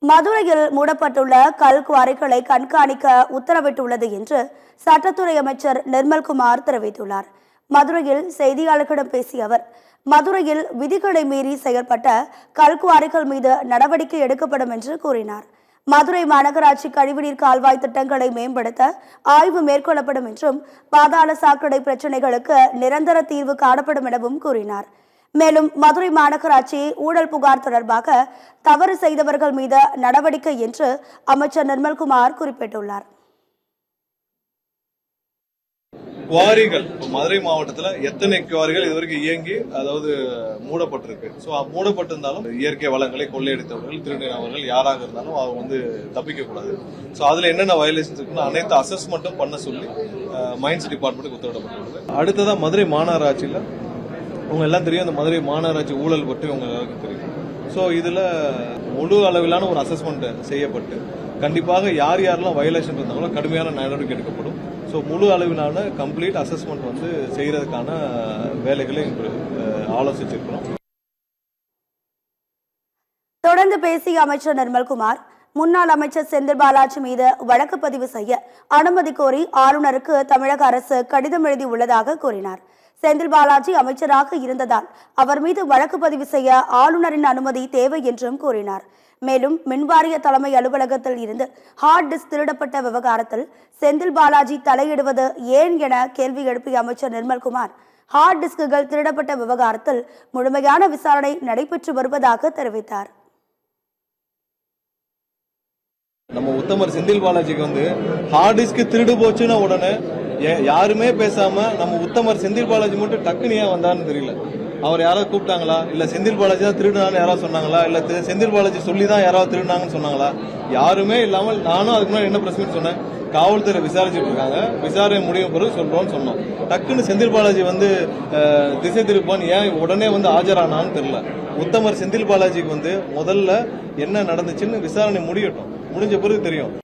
மதுரையில் மூடப்பட்டுள்ள கல்குவாரிகளை கண்காணிக்க உத்தரவிட்டுள்ளது என்று சட்டத்துறை அமைச்சர் நிர்மல்குமார் தெரிவித்துள்ளார். மதுரையில் செய்தியாளர்களிடம் பேசிய அவர், மதுரையில் விதிகளை மீறி செயல்பட்ட கல்குவாரிகள் மீது நடவடிக்கை எடுக்கப்படும் என்று கூறினார். மதுரை மாநகராட்சி கழிவுநீர் கால்வாய் திட்டங்களை மேம்படுத்த ஆய்வு மேற்கொள்ளப்படும் என்றும், பாதாள சாக்கடை பிரச்சினைகளுக்கு நிரந்தர தீர்வு காணப்படும் எனவும் கூறினார். மேலும் மதுரை மாநகராட்சி ஊழல் புகார் தொடர்பாக தவறு செய்தவர்கள் மீது நடவடிக்கை என்று அமைச்சர் நிர்மல்குமார் குறிப்பிட்டுள்ளார். குவாரிகள் மதுரை மாவட்டத்தில் எத்தனை குவாரிகள் இதுவரைக்கும் இயங்கி அதாவது மூடப்பட்டிருக்கு. ஸோ மூடப்பட்டிருந்தாலும் இயற்கை வளங்களை கொள்ளையடித்தவர்கள், திருடினவர்கள் யாராக இருந்தாலும் அவங்க வந்து தப்பிக்க கூடாது. ஸோ அதில் என்னென்ன வயலேஷன்ஸ் இருக்குன்னு அனைத்து அசஸ்மெண்ட்டும் பண்ண சொல்லி மைன்ஸ் டிபார்ட்மெண்ட்டுக்கு உத்தரவிடப்பட்டுள்ளது. அடுத்ததான் மதுரை மாநகராட்சியில் உங்க எல்லாம் தெரியும், அந்த மதுரை மாநகராட்சி ஊழல் பற்றி உங்க எல்லாருக்கும் தெரியும். ஸோ இதில் முழு அளவிலான ஒரு அசஸ்மெண்ட் செய்யப்பட்டு கண்டிப்பாக யார் யாரெல்லாம் வயலேஷன் இருந்தாங்களோ கடுமையான நடவடிக்கை எடுக்கப்படும். ஸோ முழு அளவிலான கம்ப்ளீட் அசஸ்மெண்ட் வந்து செய்யறதுக்கான வேலைகளை இன்று ஆலோசிச்சிருக்கிறோம். தொடர்ந்து பேசிய அமைச்சர் நிர்மல்குமார், முன்னாள் அமைச்சர் செந்தில் பாலாஜி மீது வழக்கு பதிவு செய்ய அனுமதி கோரி ஆளுநருக்கு தமிழக அரசு கடிதம் எழுதியுள்ளதாக கூறினார். செந்தில் பாலாஜி அமைச்சராக இருந்ததால் அவர் மீது வழக்கு பதிவு செய்ய ஆளுநரின் அனுமதி தேவை என்றும் கூறினார். மேலும் மின்வாரிய தலைமை அலுவலகத்தில் இருந்து ஹார்ட் டிஸ்க் திருடப்பட்ட விவகாரத்தில் செந்தில் பாலாஜி தலையிடுவது ஏன் என கேள்வி எழுப்பிய அமைச்சர் நிர்மல்குமார், ஹார்ட் டிஸ்குகள் திருடப்பட்ட விவகாரத்தில் முழுமையான விசாரணை நடைபெற்று வருவதாக தெரிவித்தார். நம்ம உத்தமர் செந்தில் பாலாஜிக்கு வந்து ஹார்ட் டிஸ்க் திருடு போச்சுன்னா உடனே யாருமே பேசாம நம்ம உத்தமர் செந்தில் பாலாஜி மட்டும் டக்குன்னு ஏன் வந்தான்னு தெரியல. அவர் யாராவது கூப்பிட்டாங்களா, இல்ல செந்தில் பாலாஜி தான் திருடுனான்னு யாராவது சொன்னாங்களா, இல்ல செந்தில் பாலாஜி சொல்லி தான் யாராவது திருடுனாங்கன்னு சொன்னாங்களா? யாருமே இல்லாமல் நானும் அதுக்கு முன்னாடி என்ன பிரஸ் மீட் சொன்னேன், காவல்துறை விசாரிச்சுட்டு இருக்காங்க, விசாரணை முடியும் பிறகு சொல்றோம்னு சொன்னோம். டக்குன்னு செந்தில் பாலாஜி வந்து திசை திருப்பான்னு ஏன் உடனே வந்து ஆஜரானான்னு தெரியல. உத்தமர் செந்தில் பாலாஜிக்கு வந்து முதல்ல என்ன நடந்துச்சுன்னு விசாரணை முடியட்டும், முடிஞ்ச பிறகு தெரியும்.